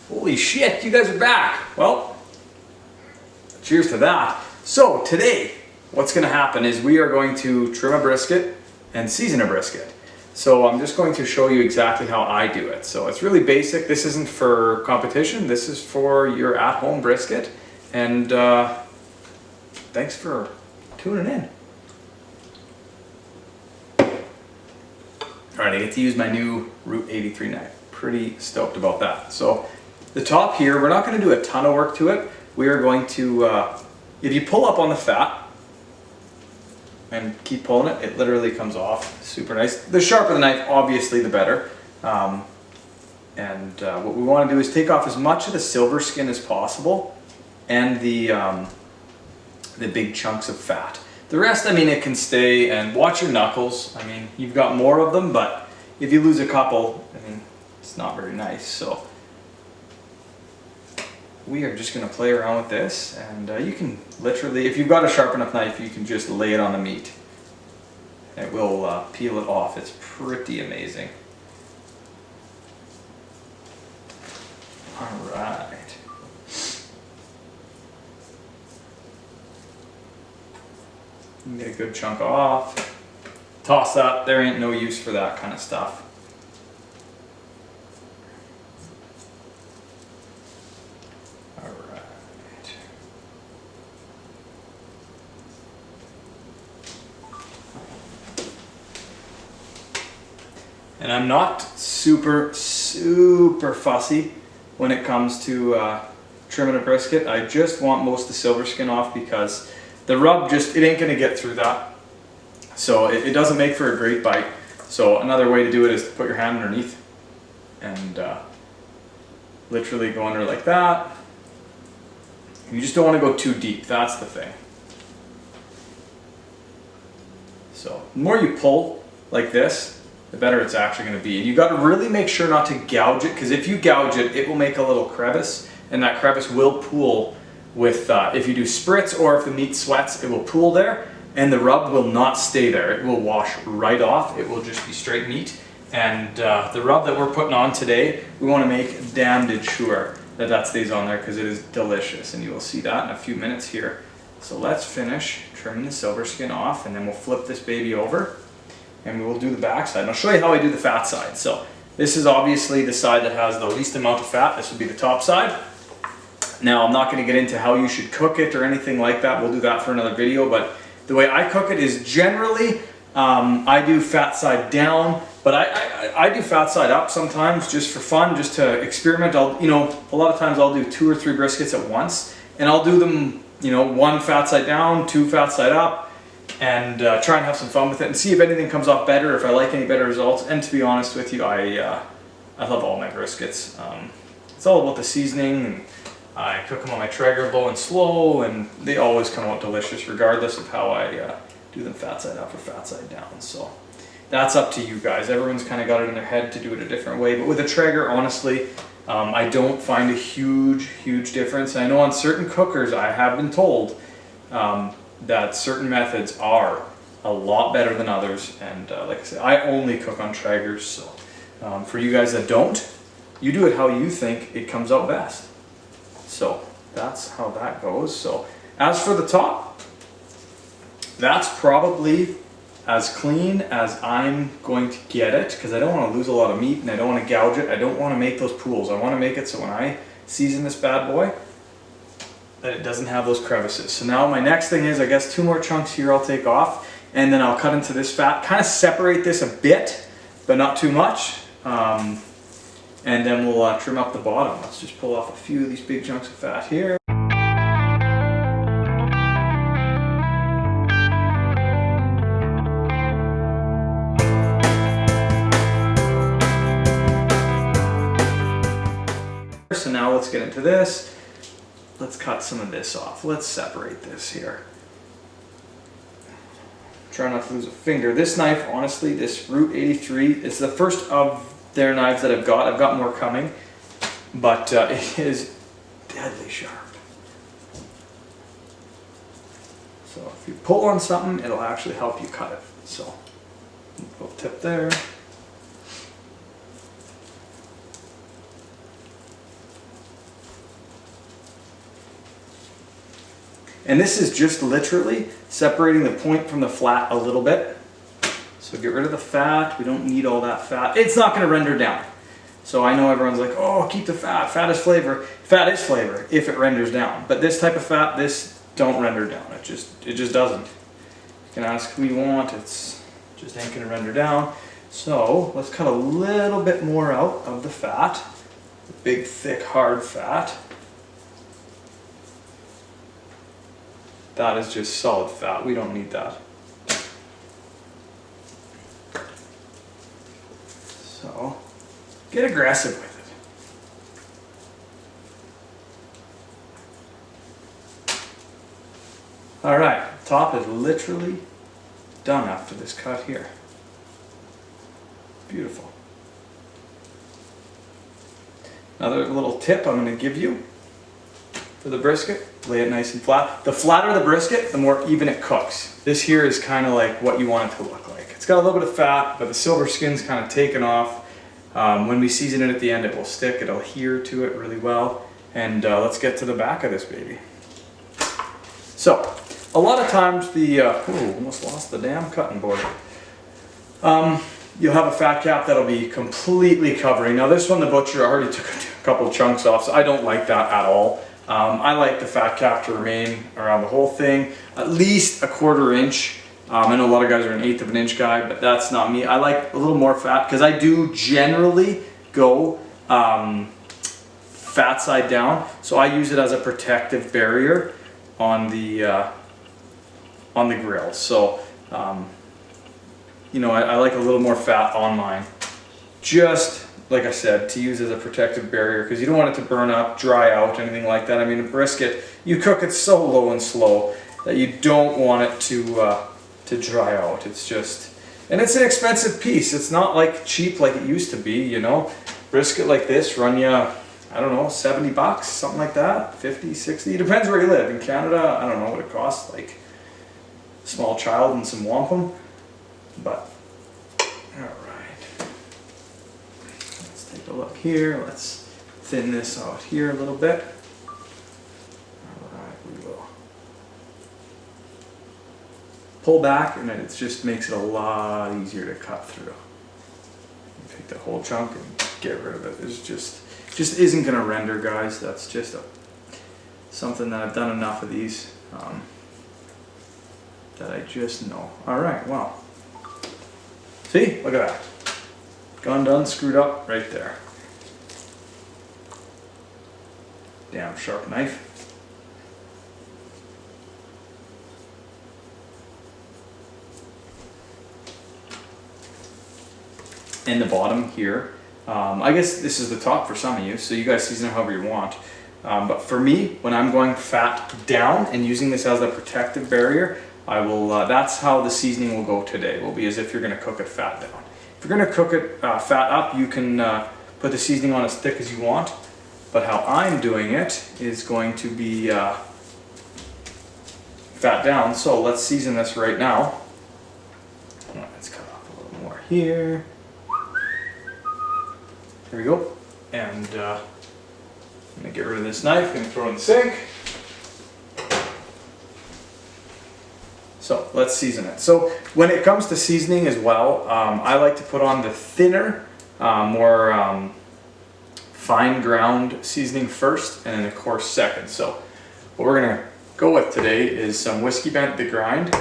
Holy shit, you guys are back. Well, cheers to that. So today, what's gonna happen is we are going to trim a brisket and season a brisket. So I'm just going to show you exactly how I do it. So it's really basic. This isn't for competition. This is for your at-home brisket. And thanks for tuning in. All right, I get to use my new Route 83 knife. Pretty stoked about that. So the top here, we're not going to do a ton of work to it. We are going to, if you pull up on the fat and keep pulling it, it literally comes off super nice. The sharper the knife, obviously, the better. What we want to do is take off as much of the silver skin as possible and the big chunks of fat. The rest, I mean, it can stay, and watch your knuckles. I mean, you've got more of them, but if you lose a couple, I mean, it's not very nice. So we are just going to play around with this, and you can literally, if you've got a sharp enough knife, you can just lay it on the meat. It will peel it off. It's pretty amazing. All right. Get a good chunk off. Toss that. There ain't no use for that kind of stuff. All right. And I'm not super fussy when it comes to trimming a brisket. I just want most of the silver skin off because the rub just, it ain't gonna get through that. So it doesn't make for a great bite. So another way to do it is to put your hand underneath and literally go under like that. You just don't want to go too deep, that's the thing. So the more you pull like this, the better it's actually going to be. And you got to really make sure not to gouge it, because if you gouge it, it will make a little crevice, and that crevice will pool with, if you do spritz or if the meat sweats, it will pool there, and the rub will not stay there. It will wash right off. It will just be straight meat. And the rub that we're putting on today, we want to make damned sure that that stays on there, because it is delicious, and you will see that in a few minutes here. So let's finish trimming the silver skin off, and then we'll flip this baby over and we will do the back side. And I'll show you how I do the fat side. So this is obviously the side that has the least amount of fat. This would be the top side. Now, I'm not going to get into how you should cook it or anything like that. We'll do that for another video. But the way I cook it is generally, I do fat side down, but I do fat side up sometimes just for fun, just to experiment. A lot of times I'll do 2 or 3 briskets at once, and I'll do them, 1 fat side down, 2 fat side up, and try and have some fun with it and see if anything comes off better, if I like any better results. And to be honest with you, I love all my briskets. It's all about the seasoning, and I cook them on my Traeger low and slow, and they always come out delicious regardless of how I do them fat side up or fat side down. So that's up to you guys. Everyone's kind of got it in their head to do it a different way, but with a Traeger, honestly, I don't find a huge difference. I know on certain cookers, I have been told that certain methods are a lot better than others, and like I said, I only cook on Traegers. So for you guys that don't, you do it how you think it comes out best. So that's how that goes. So as for the top, that's probably as clean as I'm going to get it, because I don't want to lose a lot of meat and I don't want to gouge it. I don't want to make those pools. I want to make it so when I season this bad boy, that it doesn't have those crevices. So now my next thing is, I guess 2 more chunks here I'll take off, and then I'll cut into this fat, kind of separate this a bit, but not too much. And then we'll trim up the bottom. Let's just pull off a few of these big chunks of fat here. So now let's get into this. Let's cut some of this off. Let's separate this here. Try not to lose a finger. This knife, honestly, this Route 83, is the first of their knives that I've got. I've got more coming, but it is deadly sharp. So if you pull on something, it'll actually help you cut it. So, little tip there. And this is just literally separating the point from the flat a little bit. So get rid of the fat. We don't need all that fat. It's not going to render down. So I know everyone's like, oh, keep the fat. Fat is flavor. Fat is flavor if it renders down. But this type of fat, this don't render down. It just doesn't. You can ask who you want. It's just ain't going to render down. So let's cut a little bit more out of the fat. The big, thick, hard fat. That is just solid fat. We don't need that. So get aggressive with it. All right, top is literally done after this cut here. Beautiful. Another little tip I'm going to give you for the brisket, lay it nice and flat. The flatter the brisket, the more even it cooks. This here is kind of like what you want it to look like. It's got a little bit of fat, but the silver skin's kind of taken off. When we season it at the end, it will stick. It'll adhere to it really well. And let's get to the back of this baby. So, a lot of times almost lost the damn cutting board. You'll have a fat cap that'll be completely covering. Now this one, the butcher already took a couple chunks off, so I don't like that at all. I like the fat cap to remain around the whole thing, at least 1/4 inch. I know a lot of guys are an 1/8 of an inch guy, but that's not me. I like a little more fat because I do generally go fat side down. So I use it as a protective barrier on the grill. So you know, I like a little more fat on mine. Just like I said, to use as a protective barrier because you don't want it to burn up, dry out, anything like that. I mean, a brisket, you cook it so low and slow that you don't want it to dry out. It's just, and it's an expensive piece. It's not like cheap like it used to be, you know. Brisket like this run you, I don't know, 70 bucks, something like that, 50, 60. It depends where you live. In Canada, I don't know what it costs, like a small child and some wampum. But, all right. Let's take a look here. Let's thin this out here a little bit. All right, we will pull back, and it just makes it a lot easier to cut through. Take the whole chunk and get rid of it. It's just isn't going to render, guys. That's just something that I've done enough of these that I just know. All right, well. See, look at that. Gone, done, screwed up right there. Damn sharp knife. And the bottom here, I guess this is the top for some of you, so you guys season it however you want. But for me, when I'm going fat down and using this as a protective barrier, I will. That's how the seasoning will go today. Will be as if you're going to cook it fat down. If you're going to cook it fat up, you can put the seasoning on as thick as you want. But how I'm doing it is going to be fat down. So let's season this right now. Let's cut off a little more here. There we go. And I'm going to get rid of this knife and throw it in the sink. So let's season it. So when it comes to seasoning as well, I like to put on the thinner, more fine ground seasoning first, and then of course second. So what we're gonna go with today is some Whiskey Bent the Grind,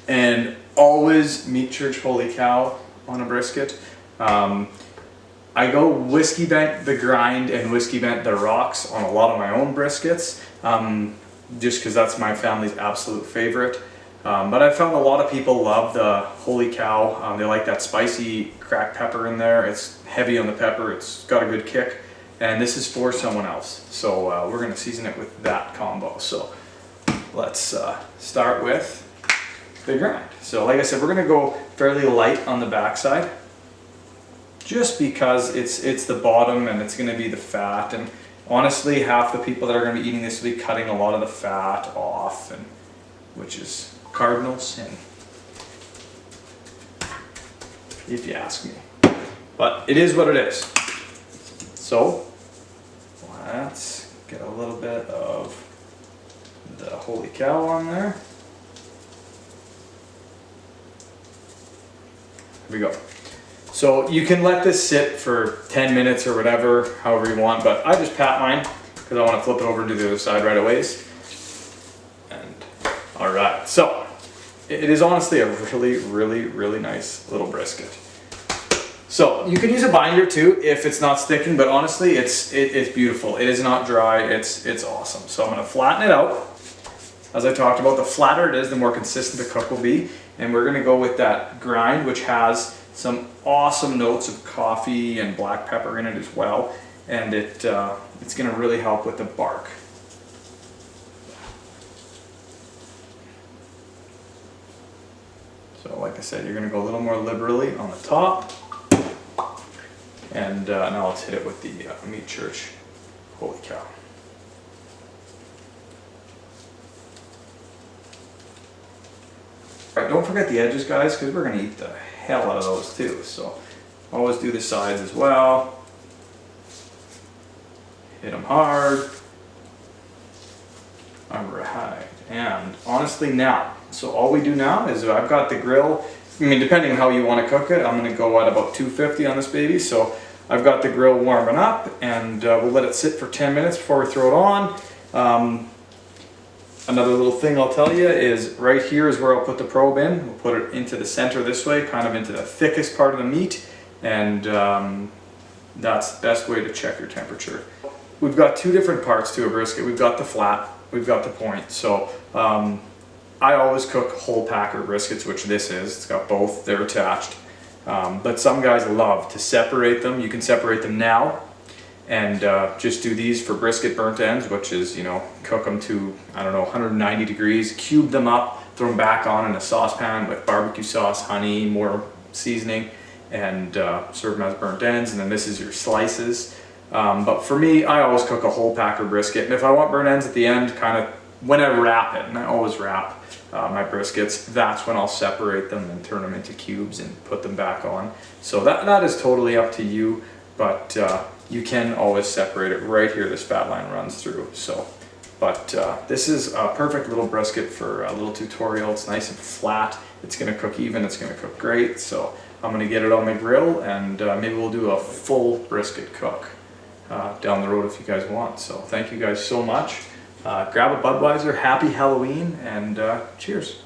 and always Meat Church Holy Cow on a brisket. I go Whiskey Bent the Grind and Whiskey Bent the Rocks on a lot of my own briskets. Just because that's my family's absolute favorite. But I found a lot of people love the Holy Cow. They like that spicy cracked pepper in there. It's heavy on the pepper, it's got a good kick. And this is for someone else. So we're gonna season it with that combo. So let's start with the grind. So like I said, we're gonna go fairly light on the backside, just because it's the bottom and it's gonna be the fat. And honestly, half the people that are going to be eating this will be cutting a lot of the fat off, and which is cardinal sin, if you ask me. But it is what it is. So let's get a little bit of Holy Cow on there. Here we go. So you can let this sit for 10 minutes or whatever, however you want, but I just pat mine because I want to flip it over and do the other side right away. And all right, so it is honestly a really nice little brisket. So you can use a binder too if it's not sticking, but honestly it's beautiful. It is not dry, it's awesome. So I'm gonna flatten it out. As I talked about, the flatter it is, the more consistent the cook will be. And we're gonna go with that grind, which has some awesome notes of coffee and black pepper in it as well. And it's gonna really help with the bark. So like I said, you're gonna go a little more liberally on the top. And now let's hit it with the Meat Church Holy Cow. All right, don't forget the edges, guys, because we're gonna eat the hell out of those too. So always do the sides as well. Hit them hard. All right, and honestly now, so all we do now is I've got the grill. I mean, depending on how you want to cook it, I'm going to go at about 250 on this baby. So I've got the grill warming up, and we'll let it sit for 10 minutes before we throw it on. Another little thing I'll tell you is right here is where I'll put the probe in. We'll put it into the center this way, kind of into the thickest part of the meat, and that's the best way to check your temperature. We've got two different parts to a brisket. We've got the flat, we've got the point. So I always cook whole packer briskets, which this is. It's got both, they're attached. But some guys love to separate them. You can separate them now and just do these for brisket burnt ends, which is, you know, cook them to, I don't know, 190 degrees, cube them up, throw them back on in a saucepan with barbecue sauce, honey, more seasoning, and serve them as burnt ends. And then this is your slices. But for me, I always cook a whole packer brisket. And if I want burnt ends at the end, kind of when I wrap it, and I always wrap my briskets, that's when I'll separate them and turn them into cubes and put them back on. So that is totally up to you, but you can always separate it. Right here, this fat line runs through. So, but this is a perfect little brisket for a little tutorial. It's nice and flat. It's gonna cook even, it's gonna cook great. So I'm gonna get it on my grill, and maybe we'll do a full brisket cook down the road if you guys want. So thank you guys so much. Grab a Budweiser, happy Halloween, and cheers.